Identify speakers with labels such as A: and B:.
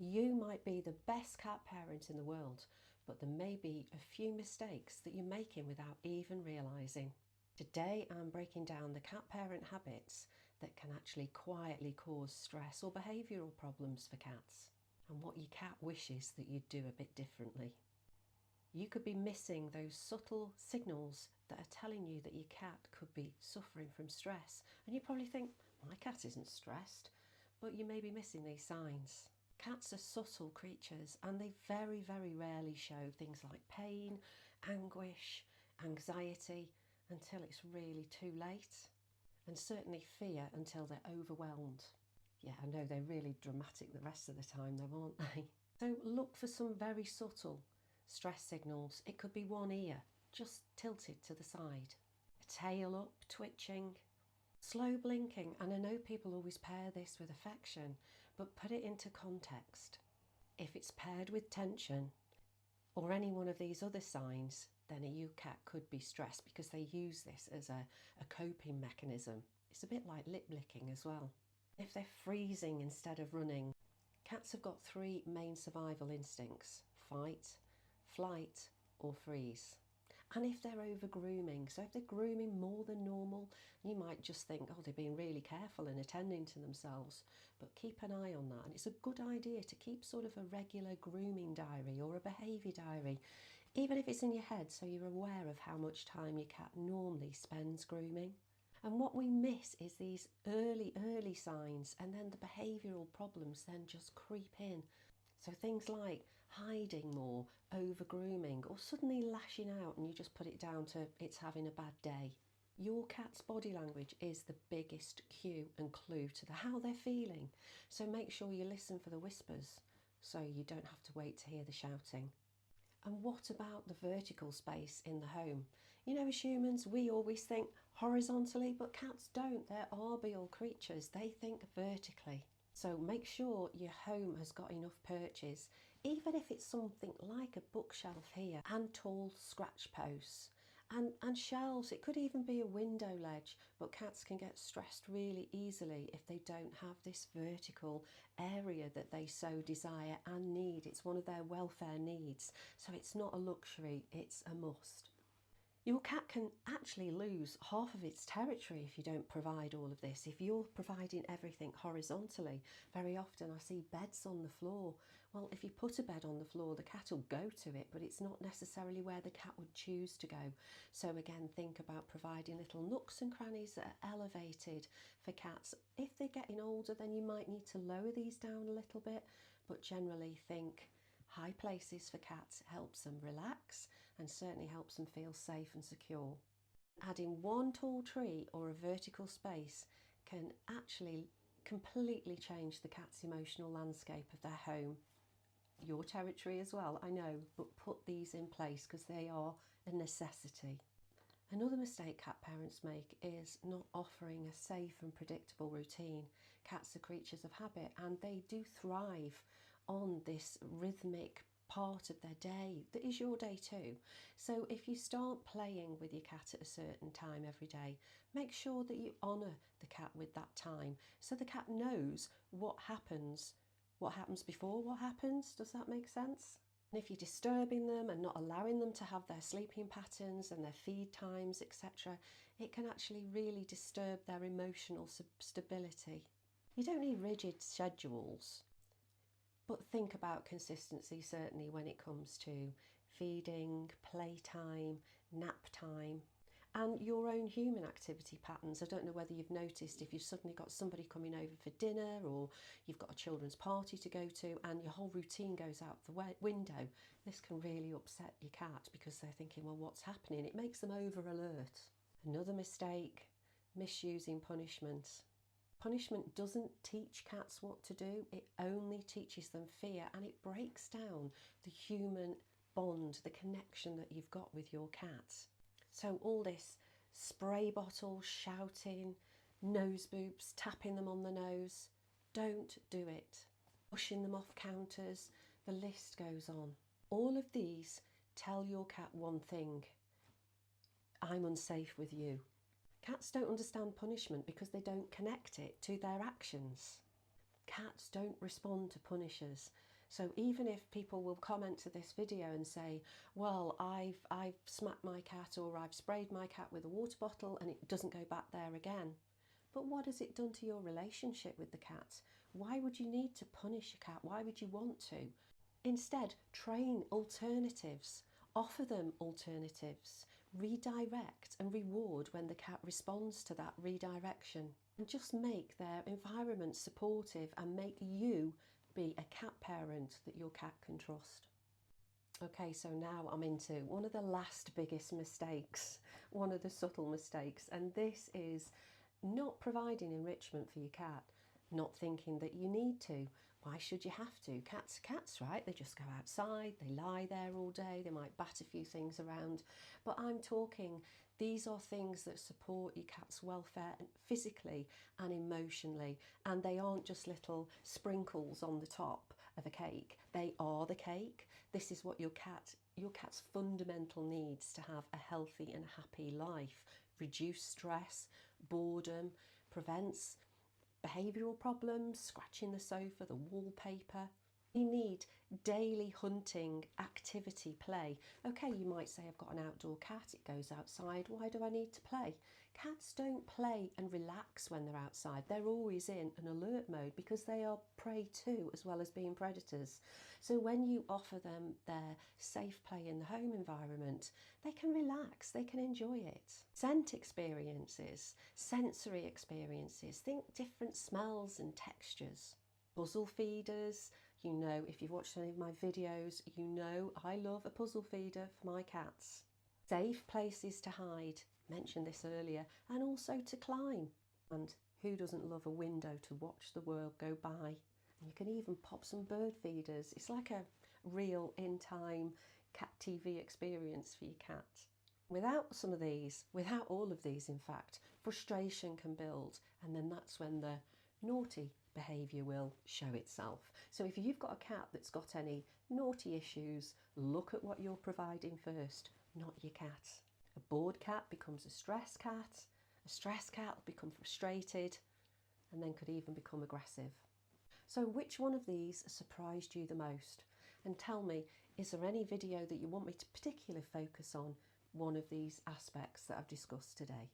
A: You might be the best cat parent in the world, but there may be a few mistakes that you're making without even realising. Today I'm breaking down the cat parent habits that can actually quietly cause stress or behavioural problems for cats, and what your cat wishes that you'd do a bit differently. You could be missing those subtle signals that are telling you that your cat could be suffering from stress, and you probably think, my cat isn't stressed, but you may be missing these signs. Cats are subtle creatures and they very, very rarely show things like pain, anguish, anxiety until it's really too late, and certainly fear until they're overwhelmed. Yeah, I know they're really dramatic the rest of the time though, aren't they? So look for some very subtle stress signals. It could be one ear just tilted to the side, a tail up, twitching, slow blinking, and I know people always pair this with affection, but put it into context. If it's paired with tension or any one of these other signs, then a cat could be stressed because they use this as a coping mechanism. It's a bit like lip licking as well. If they're freezing instead of running, cats have got three main survival instincts: fight, flight, or freeze. And if they're over grooming, so if they're grooming more than normal, you might just think, oh, they're being really careful and attending to themselves. But keep an eye on that. And it's a good idea to keep sort of a regular grooming diary or a behaviour diary, even if it's in your head, so you're aware of how much time your cat normally spends grooming. And what we miss is these early signs, and then the behavioural problems then just creep in. So things like hiding more, over grooming, or suddenly lashing out, and you just put it down to it's having a bad day. Your cat's body language is the biggest cue and clue to how they're feeling. So make sure you listen for the whispers so you don't have to wait to hear the shouting. And what about the vertical space in the home? You know, as humans, we always think horizontally, but cats don't. They're arboreal creatures. They think vertically. So make sure your home has got enough perches, even if it's something like a bookshelf here, and tall scratch posts and shelves. It could even be a window ledge, but cats can get stressed really easily if they don't have this vertical area that they so desire and need. It's one of their welfare needs, so it's not a luxury, it's a must. Your cat can actually lose half of its territory if you don't provide all of this. If you're providing everything horizontally, very often I see beds on the floor. Well, if you put a bed on the floor, the cat will go to it, but it's not necessarily where the cat would choose to go. So again, think about providing little nooks and crannies that are elevated for cats. If they're getting older, then you might need to lower these down a little bit, but generally think high places for cats helps them relax and certainly helps them feel safe and secure. Adding one tall tree or a vertical space can actually completely change the cat's emotional landscape of their home. Your territory as well, I know, but put these in place because they are a necessity. Another mistake cat parents make is not offering a safe and predictable routine. Cats are creatures of habit and they do thrive on this rhythmic part of their day that is your day too. So if you start playing with your cat at a certain time every day, make sure that you honour the cat with that time so the cat knows what happens before what happens. Does that make sense? And if you're disturbing them and not allowing them to have their sleeping patterns and their feed times, etc., it can actually really disturb their emotional stability. You don't need rigid schedules, but think about consistency, certainly when it comes to feeding, playtime, nap time, and your own human activity patterns. I don't know whether you've noticed if you've suddenly got somebody coming over for dinner or you've got a children's party to go to and your whole routine goes out the window. This can really upset your cat because they're thinking, well, what's happening? It makes them over alert. Another mistake, misusing punishment. Punishment doesn't teach cats what to do, it only teaches them fear, and it breaks down the human bond, the connection that you've got with your cat. So all this spray bottle, shouting, nose boobs, tapping them on the nose, don't do it. Pushing them off counters, the list goes on. All of these tell your cat one thing: I'm unsafe with you. Cats don't understand punishment because they don't connect it to their actions. Cats don't respond to punishers. So even if people will comment to this video and say, well, I've smacked my cat, or I've sprayed my cat with a water bottle and it doesn't go back there again. But what has it done to your relationship with the cat? Why would you need to punish your cat? Why would you want to? Instead, train alternatives, offer them alternatives, redirect and reward when the cat responds to that redirection, and just make their environment supportive and make you be a cat parent that your cat can trust. Okay, so now I'm into one of the last biggest mistakes, one of the subtle mistakes, and this is not providing enrichment for your cat, not thinking that you need to. Why should you have to? Cats are cats, right? They just go outside, they lie there all day, they might bat a few things around. But I'm talking, these are things that support your cat's welfare physically and emotionally, and they aren't just little sprinkles on the top of a cake. They are the cake. This is what your cat's fundamental needs to have a healthy and happy life. Reduce stress, boredom, prevents behavioural problems, scratching the sofa, the wallpaper. You need daily hunting, activity, play. Okay, you might say, I've got an outdoor cat, it goes outside, why do I need to play? Cats don't play and relax when they're outside. They're always in an alert mode because they are prey too, as well as being predators. So when you offer them their safe play in the home environment, they can relax, they can enjoy it. Scent experiences, sensory experiences, think different smells and textures. Puzzle feeders. You know, if you've watched any of my videos, you know I love a puzzle feeder for my cats. Safe places to hide, mentioned this earlier, and also to climb. And who doesn't love a window to watch the world go by? And you can even pop some bird feeders. It's like a real in-time cat TV experience for your cat. Without some of these, without all of these in fact, frustration can build, and then that's when the naughty behaviour will show itself. So if you've got a cat that's got any naughty issues, look at what you're providing first, not your cat. A bored cat becomes a stressed cat will become frustrated, and then could even become aggressive. So which one of these surprised you the most? And tell me, is there any video that you want me to particularly focus on one of these aspects that I've discussed today?